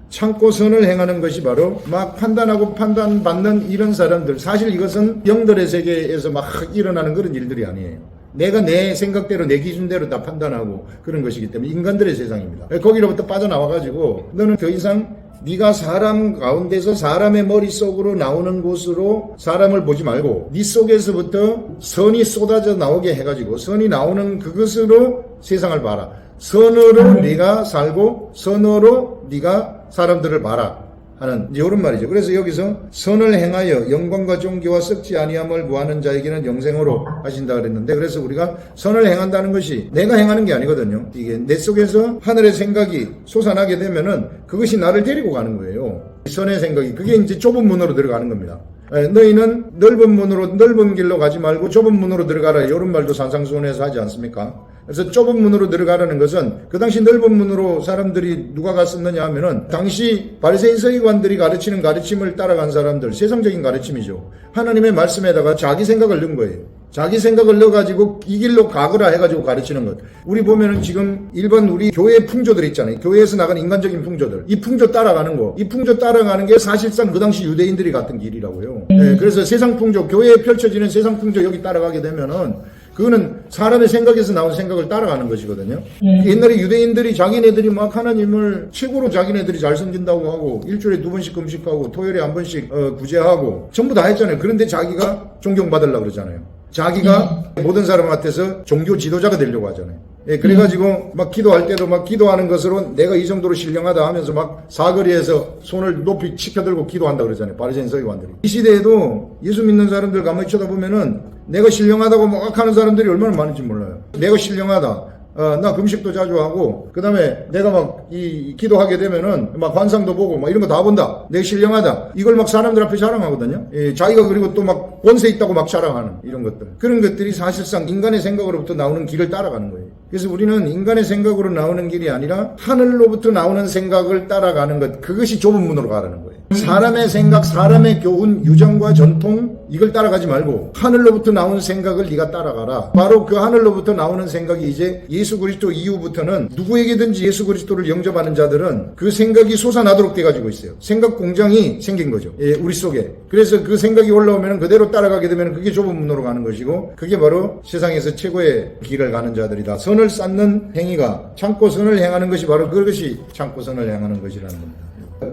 참고 선을 행하는 것이 바로 막 판단하고 판단받는 이런 사람들. 사실 이것은 영들의 세계에서 막 일어나는 그런 일들이 아니에요. 내가 내 생각대로 내 기준대로 다 판단하고 그런 것이기 때문에 인간들의 세상입니다. 거기로부터 빠져나와가지고 너는 더 이상 네가 사람 가운데서 사람의 머릿속으로 나오는 곳으로 사람을 보지 말고 네 속에서부터 선이 쏟아져 나오게 해가지고 선이 나오는 그것으로 세상을 봐라. 선으로 네가 살고 선으로 네가 사람들을 봐라. 하는 이런 말이죠. 그래서 여기서 선을 행하여 영광과 존귀와 썩지 아니함을 구하는 자에게는 영생으로 하신다 그랬는데 그래서 우리가 선을 행한다는 것이 내가 행하는 게 아니거든요. 이게 내 속에서 하늘의 생각이 솟아나게 되면은 그것이 나를 데리고 가는 거예요. 선의 생각이 그게 이제 좁은 문으로 들어가는 겁니다. 너희는 넓은 문으로 넓은 길로 가지 말고 좁은 문으로 들어가라 이런 말도 산상수훈에서 하지 않습니까? 그래서 좁은 문으로 들어가라는 것은 그 당시 넓은 문으로 사람들이 누가 갔었느냐 하면은 당시 바리새인 서기관들이 가르치는 가르침을 따라간 사람들 세상적인 가르침이죠. 하나님의 말씀에다가 자기 생각을 넣은 거예요. 자기 생각을 넣어가지고 이 길로 가거라 해가지고 가르치는 것. 우리 보면은 지금 일반 우리 교회 풍조들 있잖아요. 교회에서 나가는 인간적인 풍조들. 이 풍조 따라가는 거. 이 풍조 따라가는 게 사실상 그 당시 유대인들이 갔던 길이라고요. 그래서 세상 풍조, 교회에 펼쳐지는 세상 풍조 여기 따라가게 되면은 그거는 사람의 생각에서 나온 생각을 따라가는 것이거든요. 옛날에 유대인들이 자기네들이 막 하나님을 최고로 자기네들이 잘 섬긴다고 하고 일주일에 2번씩 금식하고 토요일에 1번씩 구제하고 전부 다 했잖아요. 그런데 자기가 존경받으려고 그러잖아요. 자기가 모든 사람한테서 종교 지도자가 되려고 하잖아요. 그래가지고 막 기도할 때도 막 기도하는 것으로 내가 이 정도로 신령하다 하면서 막 사거리에서 손을 높이 치켜들고 기도한다 그러잖아요. 바리새인 서기관들이. 이 시대에도 예수 믿는 사람들 가만히 쳐다보면은 내가 신령하다고 막 하는 사람들이 얼마나 많은지 몰라요. 내가 신령하다. 나 금식도 자주 하고, 그 다음에 내가 막 기도하게 되면은 막 환상도 보고 막 이런 거 다 본다. 내가 신령하다. 이걸 막 사람들 앞에 자랑하거든요. 자기가 그리고 또 막 권세 있다고 막 자랑하는 이런 것들. 그런 것들이 사실상 인간의 생각으로부터 나오는 길을 따라가는 거예요. 그래서 우리는 인간의 생각으로 나오는 길이 아니라 하늘로부터 나오는 생각을 따라가는 것. 그것이 좁은 문으로 가라는 거예요. 사람의 생각, 사람의 교훈, 유전과 전통 이걸 따라가지 말고 하늘로부터 나오는 생각을 네가 따라가라. 바로 그 하늘로부터 나오는 생각이 이제 예수 그리스도 이후부터는 누구에게든지 예수 그리스도를 영접하는 자들은 그 생각이 솟아나도록 돼가지고 있어요. 생각 공장이 생긴 거죠. 우리 속에. 그래서 그 생각이 올라오면 그대로 따라가게 되면 그게 좁은 문으로 가는 것이고 그게 바로 세상에서 최고의 길을 가는 자들이다. 선을 쌓는 행위가 참고 선을 행하는 것이 바로 그것이 참고 선을 행하는 것이라는 겁니다.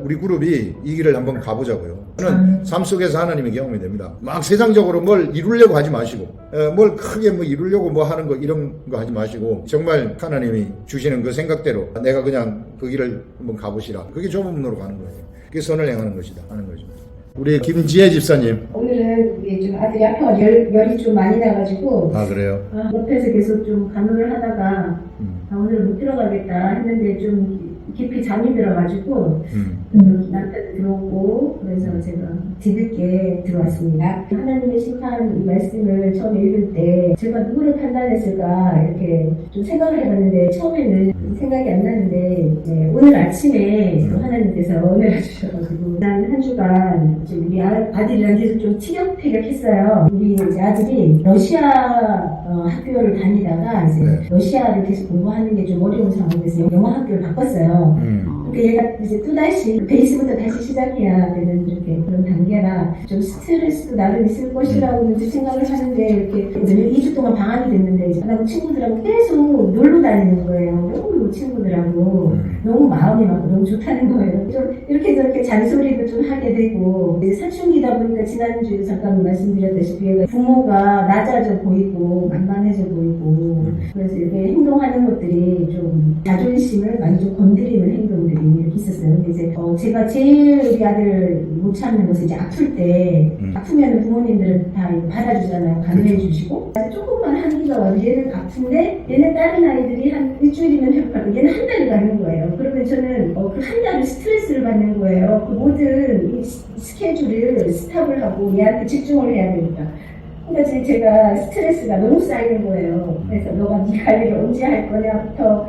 우리 그룹이 이 길을 한번 가보자고요. 저는 삶 속에서 하나님의 경험이 됩니다. 막 세상적으로 뭘 이루려고 하지 마시고 뭘 크게 뭐 이루려고 뭐 하는 거 이런 거 하지 마시고 정말 하나님이 주시는 그 생각대로 내가 그냥 그 길을 한번 가보시라. 그게 좁은 문으로 가는 거예요. 그게 선을 행하는 것이다 하는 거죠. 우리 김지혜 집사님. 오늘은 우리 좀 아들이 아파가지고 열이 좀 많이 나가지고 그래요? 옆에서 계속 좀 간호를 하다가 오늘 못 들어가겠다 했는데 좀 깊이 잠이 들어가지고 남편도 들어오고 그래서 제가 뒤늦게 들어왔습니다. 하나님의 심판 이 말씀을 처음 읽을 때 제가 누구를 판단했을까 이렇게 좀 생각을 해봤는데 처음에는 생각이 안 나는데 오늘 아침에 또 하나님께서 은혜를 주셔가지고 지난 한 주간 좀 우리 아들이랑 계속 좀 티격태격했어요. 우리 이제 아들이 러시아 학교를 다니다가 이제 러시아를 계속 공부하는 게 좀 어려운 상황에서 영어 학교를 바꿨어요. 그러니까 얘가 이제 또다시 베이스부터 다시 시작해야 되는 이렇게 그런 단계라 좀 스트레스도 나름 있을 것이라고 생각을 하는데 이렇게 2주 동안 방학이 됐는데 이제 나하고 친구들하고 계속 놀러 다니는 거예요. 너무 친구들하고 너무 마음이 막 너무 좋다는 거예요. 좀 이렇게 저렇게 잔소리도 좀 하게 되고 이제 사춘기다 보니까 지난주에 잠깐 말씀드렸다시피 얘가 부모가 낮아져 보이고 만만해져 보이고 그래서 이렇게 행동하는 것들이 좀 자존심을 많이 좀 건드리는 행동들이 이렇게 있었어요. 근데 이제 제가 제일 우리 아들 못 참는 것은 이제 아플 때 아프면 부모님들은 다 받아주잖아요. 감내해 주시고 조금만 한기가 와도 얘는 아픈데 얘는 다른 아이들이 한 일주일이면 회복하고 얘는 한 달이 가는 거예요. 그러면 저는 그 한 달을 스트레스를 받는 거예요. 그 모든 이 스케줄을 스탑을 하고 얘한테 집중을 해야 되니까. 그러니까 제가 스트레스가 너무 쌓이는 거예요. 그래서 너가 네 관리를 언제 할 거냐부터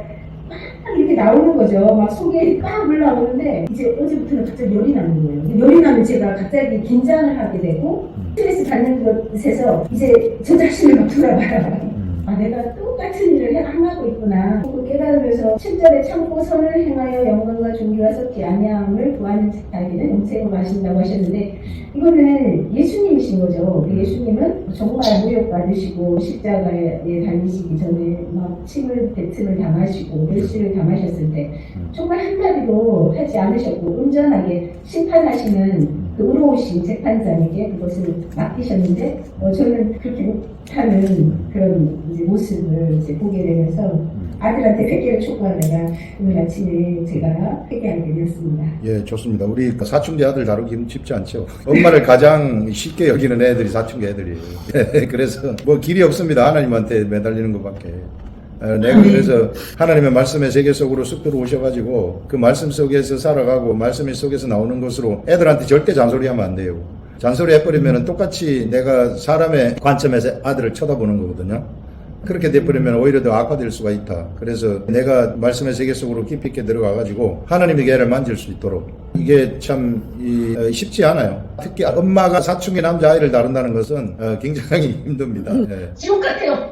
막 이렇게 나오는 거죠. 막 속에 막 올라오는데 이제 어제부터는 갑자기 열이 나는 거예요. 열이 나면 제가 갑자기 긴장을 하게 되고 스트레스 받는 것에서 이제 저 자신을 막 돌아봐요. 아, 내가 똑같은 일을 안 하고 있구나. 그걸 깨달으면서 7절에 참고 선을 행하여 영광과 존귀와 섭지 아니함을 구하는 자에게는 영생을 하신다고 하셨는데 이거는 예수님이신 거죠. 예수님은 정말 모욕받으시고 십자가에 달리시기 전에 막 침을 뱉음을 당하시고 멸시를 당하셨을 때 정말 한마디도 하지 않으셨고 온전하게 심판하시는 그 의로우신 재판장에게 그것을 맡기셨는데 저는 그렇게 못하는 그런 이제 모습을 이제 보게 되면서 아들한테 회개를 촉구하다가 오늘 아침에 제가 회개하게 되었습니다. 예, 좋습니다. 우리 사춘기 아들 다루기 쉽지 않죠. 엄마를 가장 쉽게 여기는 애들이 사춘기 애들이에요. 그래서 뭐 길이 없습니다. 하나님한테 매달리는 것밖에. 내가 그래서 하나님의 말씀의 세계 속으로 쑥 들어오셔가지고 그 말씀 속에서 살아가고 말씀 속에서 나오는 것으로 애들한테 절대 잔소리하면 안 돼요. 잔소리 해버리면 똑같이 내가 사람의 관점에서 아들을 쳐다보는 거거든요. 그렇게 돼버리면 오히려 더 악화될 수가 있다. 그래서 내가 말씀의 세계 속으로 깊이 있게 들어가가지고 하나님의 개를 만질 수 있도록 이게 참 쉽지 않아요. 특히 엄마가 사춘기 남자아이를 다룬다는 것은 굉장히 힘듭니다. 지옥 같아요.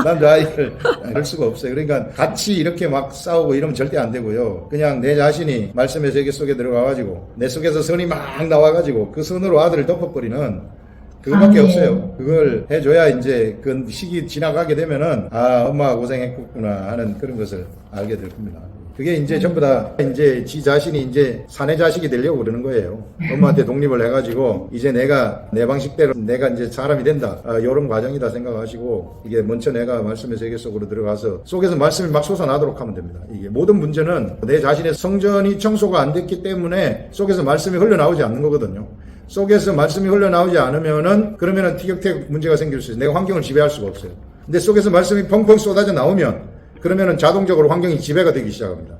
남자아이를 할 수가 없어요. 그러니까 같이 이렇게 막 싸우고 이러면 절대 안 되고요. 그냥 내 자신이 말씀의 세계 속에 들어가가지고 내 속에서 선이 막 나와가지고 그 선으로 아들을 덮어버리는 그거밖에 없어요. 그걸 해줘야 이제 그 시기 지나가게 되면은 아 엄마가 고생했구나 하는 그런 것을 알게 될 겁니다. 그게 이제 전부 다 이제 지 자신이 이제 사내 자식이 되려고 그러는 거예요. 엄마한테 독립을 해가지고 이제 내가 내 방식대로 내가 이제 사람이 된다. 이런 과정이다 생각하시고 이게 먼저 내가 말씀의 세계 속으로 들어가서 속에서 말씀이 막 솟아나도록 하면 됩니다. 이게 모든 문제는 내 자신의 성전이 청소가 안 됐기 때문에 속에서 말씀이 흘러나오지 않는 거거든요. 속에서 말씀이 흘러나오지 않으면은 그러면은 티격태격 문제가 생길 수 있어요. 내가 환경을 지배할 수가 없어요. 근데 속에서 말씀이 펑펑 쏟아져 나오면 그러면은 자동적으로 환경이 지배가 되기 시작합니다.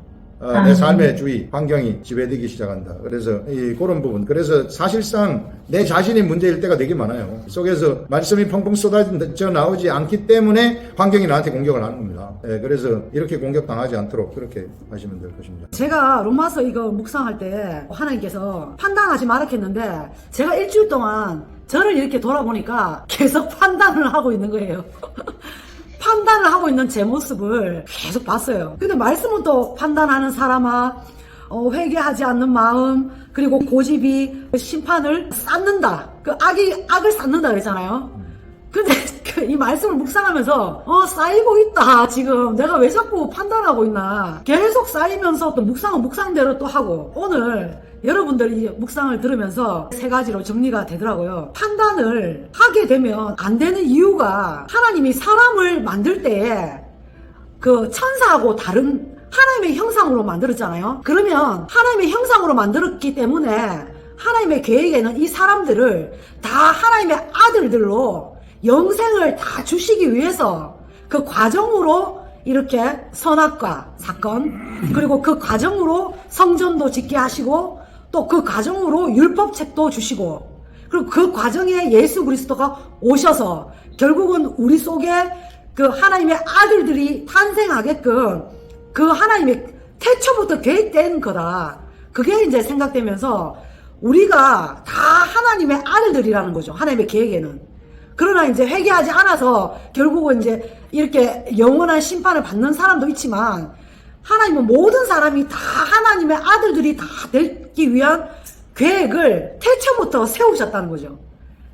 내 삶의 주의, 환경이 지배되기 시작한다. 그래서 그런 부분. 그래서 사실상 내 자신이 문제일 때가 되게 많아요. 속에서 말씀이 펑펑 쏟아져 나오지 않기 때문에 환경이 나한테 공격을 하는 겁니다. 그래서 이렇게 공격당하지 않도록 그렇게 하시면 될 것입니다. 제가 로마서 이거 묵상할 때 하나님께서 판단하지 말라 했는데 제가 일주일 동안 저를 이렇게 돌아보니까 계속 판단을 하고 있는 거예요. 판단을 하고 있는 제 모습을 계속 봤어요. 근데 말씀은 또 판단하는 사람아, 회개하지 않는 마음, 그리고 고집이 심판을 쌓는다. 그 악을 쌓는다 그랬잖아요. 근데 이 말씀을 묵상하면서 쌓이고 있다. 지금 내가 왜 자꾸 판단하고 있나. 계속 쌓이면서 또 묵상은 묵상대로 또 하고 오늘 여러분들이 묵상을 들으면서 세 가지로 정리가 되더라고요. 판단을 하게 되면 안 되는 이유가 하나님이 사람을 만들 때 그 천사하고 다른 하나님의 형상으로 만들었잖아요. 그러면 하나님의 형상으로 만들었기 때문에 하나님의 계획에는 이 사람들을 다 하나님의 아들들로 영생을 다 주시기 위해서 그 과정으로 이렇게 선악과 사건, 그리고 그 과정으로 성전도 짓게 하시고, 또 그 과정으로 율법책도 주시고, 그리고 그 과정에 예수 그리스도가 오셔서 결국은 우리 속에 그 하나님의 아들들이 탄생하게끔 그 하나님의 태초부터 계획된 거다. 그게 이제 생각되면서 우리가 다 하나님의 아들들이라는 거죠. 하나님의 계획에는. 그러나 이제 회개하지 않아서 결국은 이제 이렇게 영원한 심판을 받는 사람도 있지만, 하나님은 모든 사람이 다 하나님의 아들들이 다 되기 위한 계획을 태초부터 세우셨다는 거죠.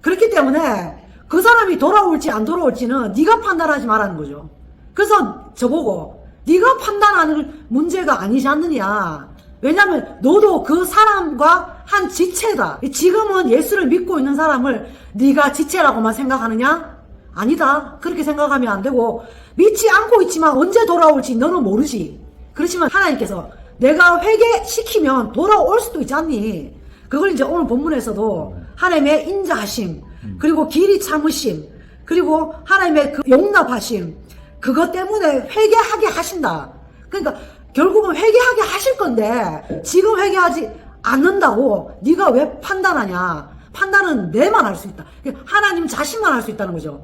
그렇기 때문에 그 사람이 돌아올지 안 돌아올지는 네가 판단하지 말라는 거죠. 그래서 저보고 네가 판단하는 문제가 아니지 않느냐. 왜냐하면 너도 그 사람과 한 지체다. 지금은 예수를 믿고 있는 사람을 네가 지체라고만 생각하느냐? 아니다. 그렇게 생각하면 안 되고, 믿지 않고 있지만 언제 돌아올지 너는 모르지. 그렇지만 하나님께서 내가 회개시키면 돌아올 수도 있지 않니? 그걸 이제 오늘 본문에서도 하나님의 인자하심, 그리고 길이 참으심, 그리고 하나님의 그 용납하심, 그것 때문에 회개하게 하신다. 그러니까 결국은 회개하게 하실 건데 지금 회개하지 않는다고 네가 왜 판단하냐? 판단은 내만 할 수 있다. 하나님 자신만 할 수 있다는 거죠.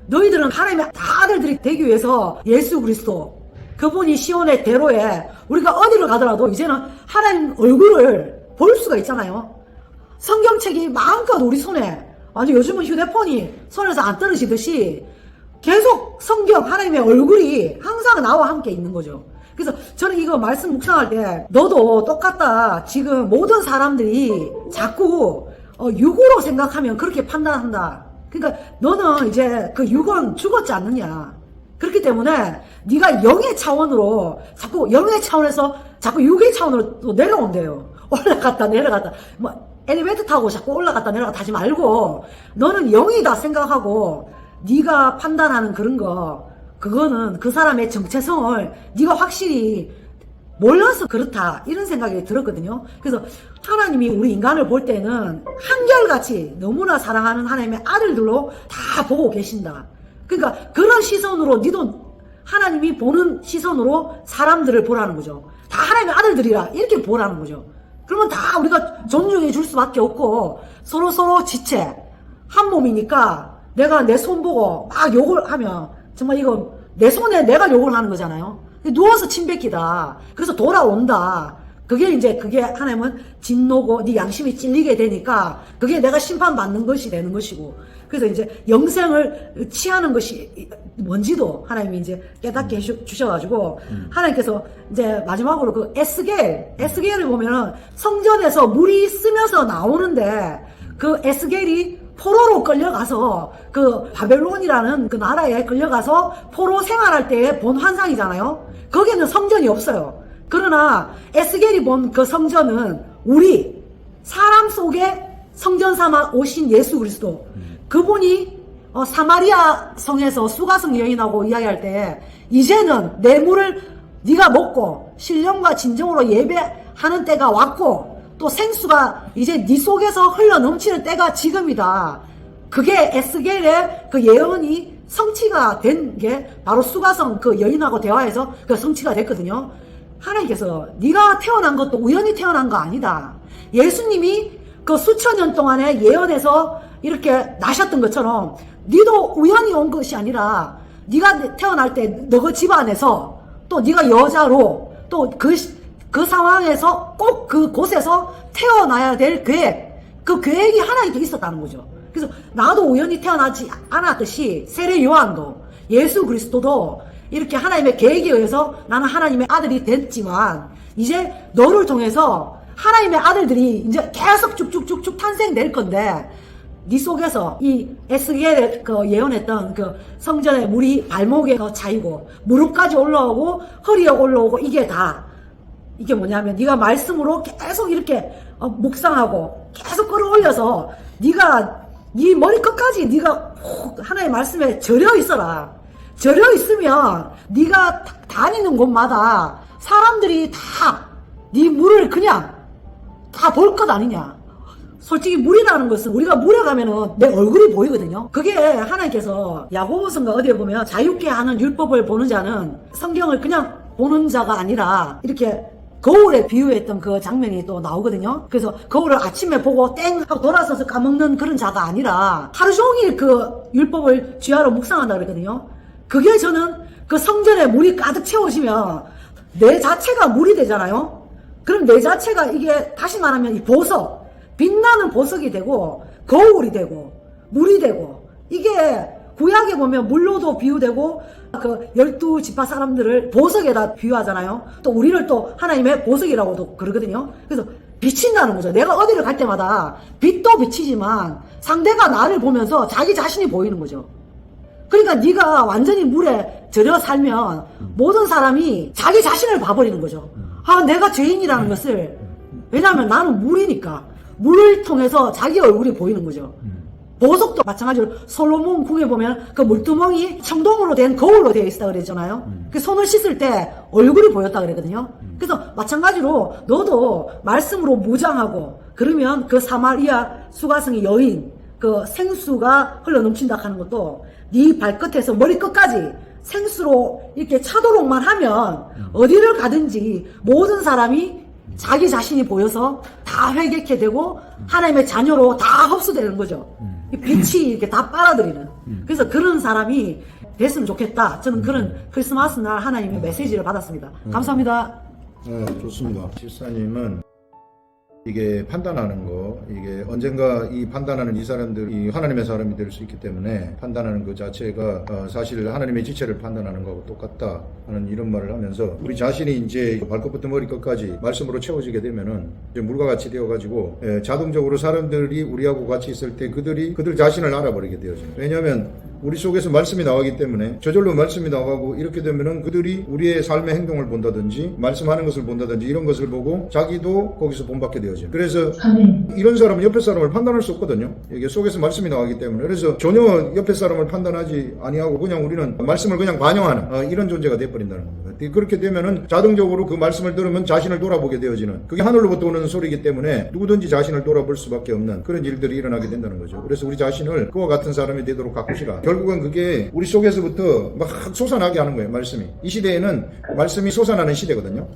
너희들은 하나님의 아들들이 되기 위해서 예수 그리스도 그분이 시온의 대로에 우리가 어디를 가더라도 이제는 하나님 얼굴을 볼 수가 있잖아요. 성경책이 마음껏 우리 손에, 아주 요즘은 휴대폰이 손에서 안 떨어지듯이 계속 성경 하나님의 얼굴이 항상 나와 함께 있는 거죠. 그래서 저는 이거 말씀 묵상할 때 너도 똑같다. 지금 모든 사람들이 자꾸 육으로 생각하면 그렇게 판단한다. 그러니까 너는 이제 그 육은 죽었지 않느냐. 그렇기 때문에 네가 영의 차원으로 자꾸 영의 차원에서 자꾸 육의 차원으로 또 내려온대요. 올라갔다 내려갔다 뭐 엘리베이터 타고 자꾸 올라갔다 내려갔다 하지 말고 너는 영이다 생각하고 네가 판단하는 그런 거, 그거는 그 사람의 정체성을 네가 확실히 몰라서 그렇다 이런 생각이 들었거든요. 그래서 하나님이 우리 인간을 볼 때는 한결같이 너무나 사랑하는 하나님의 아들들로 다 보고 계신다. 그러니까 그런 시선으로 니도 하나님이 보는 시선으로 사람들을 보라는 거죠. 다 하나님의 아들들이라 이렇게 보라는 거죠. 그러면 다 우리가 존중해 줄 수밖에 없고 서로 지체 한 몸이니까 내가 내 손 보고 막 욕을 하면 정말 이거 내 손에 내가 욕을 하는 거잖아요. 누워서 침뱉기다. 그래서 돌아온다. 그게 하나님은 진노고 네 양심이 찔리게 되니까 그게 내가 심판받는 것이 되는 것이고, 그래서 이제 영생을 취하는 것이 뭔지도 하나님이 이제 깨닫게 해주셔가지고 하나님께서 이제 마지막으로 그 에스겔을 보면은 성전에서 물이 쓰면서 나오는데 그 에스겔이 포로로 끌려가서 그 바벨론이라는 그 나라에 끌려가서 포로 생활할 때 본 환상이잖아요. 거기는 성전이 없어요. 그러나 에스겔이 본 그 성전은 우리 사람 속에 성전 삼아 오신 예수 그리스도, 그분이 사마리아 성에서 수가성 여인하고 이야기할 때 이제는 내 물을 네가 먹고 신령과 진정으로 예배하는 때가 왔고 또 생수가 이제 네 속에서 흘러 넘치는 때가 지금이다. 그게 에스겔의 그 예언이 성취가 된 게 바로 수가성 그 여인하고 대화해서 그 성취가 됐거든요. 하나님께서 네가 태어난 것도 우연히 태어난 거 아니다. 예수님이 그 수천 년 동안에 예언해서 이렇게 나셨던 것처럼 네도 우연히 온 것이 아니라 네가 태어날 때 너 집안에서 또 네가 여자로 또 그 상황에서 꼭 그곳에서 태어나야 될 계획, 그 계획이 하나님께 있었다는 거죠. 그래서 나도 우연히 태어나지 않았듯이 세례 요한도 예수 그리스도도 이렇게 하나님의 계획에 의해서 나는 하나님의 아들이 됐지만 이제 너를 통해서 하나님의 아들들이 이제 계속 쭉쭉쭉쭉 탄생될 건데 네 속에서 이 에스겔에 그 예언했던 그 성전의 물이 발목에 차이고 무릎까지 올라오고 허리에 올라오고 이게 뭐냐면 네가 말씀으로 계속 이렇게 묵상하고 계속 끌어올려서 네가 네 머리 끝까지 네가 하나님의 말씀에 절여 있어라. 절여 있으면 네가 다니는 곳마다 사람들이 다 네 물을 그냥 다 볼 것 아니냐. 솔직히 물이라는 것은 우리가 물에 가면은 내 얼굴이 보이거든요. 그게 하나님께서 야고보서인가 어디에 보면 자유케 하는 율법을 보는 자는 성경을 그냥 보는 자가 아니라 이렇게 거울에 비유했던 그 장면이 또 나오거든요. 그래서 거울을 아침에 보고 땡 하고 돌아서서 까먹는 그런 자가 아니라 하루 종일 그 율법을 쥐하러 묵상한다 그랬거든요. 그게 저는 그 성전에 물이 가득 채워지면 내 자체가 물이 되잖아요. 그럼 내 자체가 이게 다시 말하면 이 보석, 빛나는 보석이 되고 거울이 되고 물이 되고, 이게 구약에 보면 물로도 비유되고 그 12지파 사람들을 보석에다 비유하잖아요. 또 우리를 또 하나님의 보석이라고도 그러거든요. 그래서 비친다는 거죠. 내가 어디를 갈 때마다 빛도 비치지만 상대가 나를 보면서 자기 자신이 보이는 거죠. 그러니까 네가 완전히 물에 들여 살면 모든 사람이 자기 자신을 봐버리는 거죠. 아, 내가 죄인이라는 것을. 왜냐하면 나는 물이니까 물을 통해서 자기 얼굴이 보이는 거죠. 보석도 마찬가지로 솔로몬 궁에 보면 그 물두멍이 청동으로 된 거울로 되어 있다 그랬잖아요. 그 손을 씻을 때 얼굴이 보였다 그랬거든요. 그래서 마찬가지로 너도 말씀으로 무장하고 그러면 그 사마리아 수가성의 여인 그 생수가 흘러넘친다 하는 것도 네 발끝에서 머리끝까지 생수로 이렇게 차도록만 하면 어디를 가든지 모든 사람이 자기 자신이 보여서 다 회개케 되고 하나님의 자녀로 다 흡수되는 거죠. 이 빛이 이렇게 다 빨아들이는. 그래서 그런 사람이 됐으면 좋겠다. 저는 그런 크리스마스 날 하나님의 메시지를 받았습니다. 감사합니다. 네, 좋습니다. 집사님은 이게 판단하는 거, 이게 언젠가 이 판단하는 이 사람들이 하나님의 사람이 될 수 있기 때문에 판단하는 그 자체가 사실 하나님의 지체를 판단하는 거하고 똑같다 하는 이런 말을 하면서 우리 자신이 이제 발끝부터 머리끝까지 말씀으로 채워지게 되면은 이제 물과 같이 되어가지고 자동적으로 사람들이 우리하고 같이 있을 때 그들 자신을 알아버리게 되어져요. 왜냐하면 우리 속에서 말씀이 나가기 때문에 저절로 말씀이 나가고 이렇게 되면은 그들이 우리의 삶의 행동을 본다든지 말씀하는 것을 본다든지 이런 것을 보고 자기도 거기서 본받게 되어져요. 그래서 이런 사람은 옆에 사람을 판단할 수 없거든요. 이게 속에서 말씀이 나가기 때문에. 그래서 전혀 옆에 사람을 판단하지 아니하고 그냥 우리는 말씀을 그냥 반영하는 이런 존재가 되어버린다는 겁니다. 그렇게 되면은 자동적으로 그 말씀을 들으면 자신을 돌아보게 되어지는, 그게 하늘로부터 오는 소리이기 때문에 누구든지 자신을 돌아볼 수밖에 없는 그런 일들이 일어나게 된다는 거죠. 그래서 우리 자신을 그와 같은 사람이 되도록 가꾸시라. 결국은 그게 우리 속에서부터 막 솟아나게 하는 거예요. 말씀이. 이 시대에는 말씀이 솟아나는 시대거든요.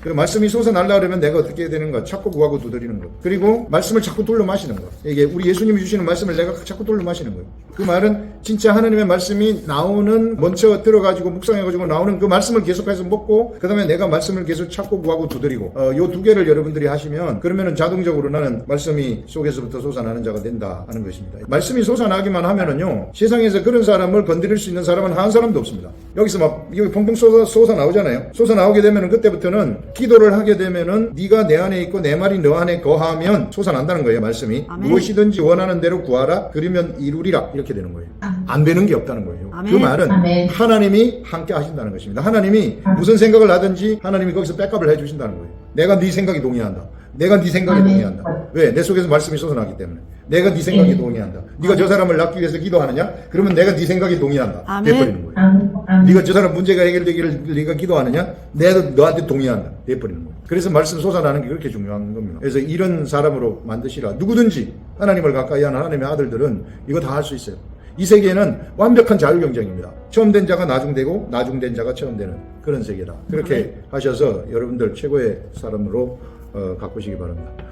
그리고 말씀이 솟아나려고 하면 내가 어떻게 해야 되는가? 찾고 구하고 두드리는 것. 그리고 말씀을 자꾸 돌려 마시는 것. 이게 우리 예수님이 주시는 말씀을 내가 자꾸 돌려 마시는 거예요. 그 말은 진짜 하나님의 말씀이 나오는, 먼저 들어가지고 묵상해가지고 나오는 그 말씀을 계속해서 먹고, 그 다음에 내가 말씀을 계속 찾고 구하고 두드리고, 요 두 개를 여러분들이 하시면, 그러면은 자동적으로 나는 말씀이 속에서부터 솟아나는 자가 된다 하는 것입니다. 말씀이 솟아나기만 하면은요, 세상에서 그런 사람을 건드릴 수 있는 사람은 한 사람도 없습니다. 여기서 막, 여기 펑펑 솟아나오잖아요. 솟아나오게 되면은 그때부터는 기도를 하게 되면은 네가 내 안에 있고 내 말이 너 안에 거하면 솟아난다는 거예요. 말씀이. 아멘. 무엇이든지 원하는 대로 구하라. 그러면 이루리라. 이렇게 되는 거예요. 안 되는 게 없다는 거예요. 아멘. 그 말은 아멘. 하나님이 함께 하신다는 것입니다. 하나님이 무슨 생각을 하든지 하나님이 거기서 백업을 해주신다는 거예요. 내가 네 생각이 동의한다. 내가 네 생각에 아멘. 동의한다. 왜? 내 속에서 말씀이 솟아나기 때문에. 내가 네 생각에 동의한다. 네가 저 사람을 낳기 위해서 기도하느냐? 그러면 내가 네 생각에 동의한다. 아멘. 돼버리는 거예요. 네가 저 사람 문제가 해결되기를 네가 기도하느냐? 내가 너한테 동의한다. 돼버리는 거예요. 그래서 말씀 솟아나는 게 그렇게 중요한 겁니다. 그래서 이런 사람으로 만드시라. 누구든지 하나님을 가까이 하는 하나님의 아들들은 이거 다 할 수 있어요. 이 세계는 완벽한 자유경쟁입니다. 처음 된 자가 나중되고 나중된 자가 처음 되는 그런 세계다. 그렇게 하셔서 여러분들 최고의 사람으로 가꾸시기 바랍니다.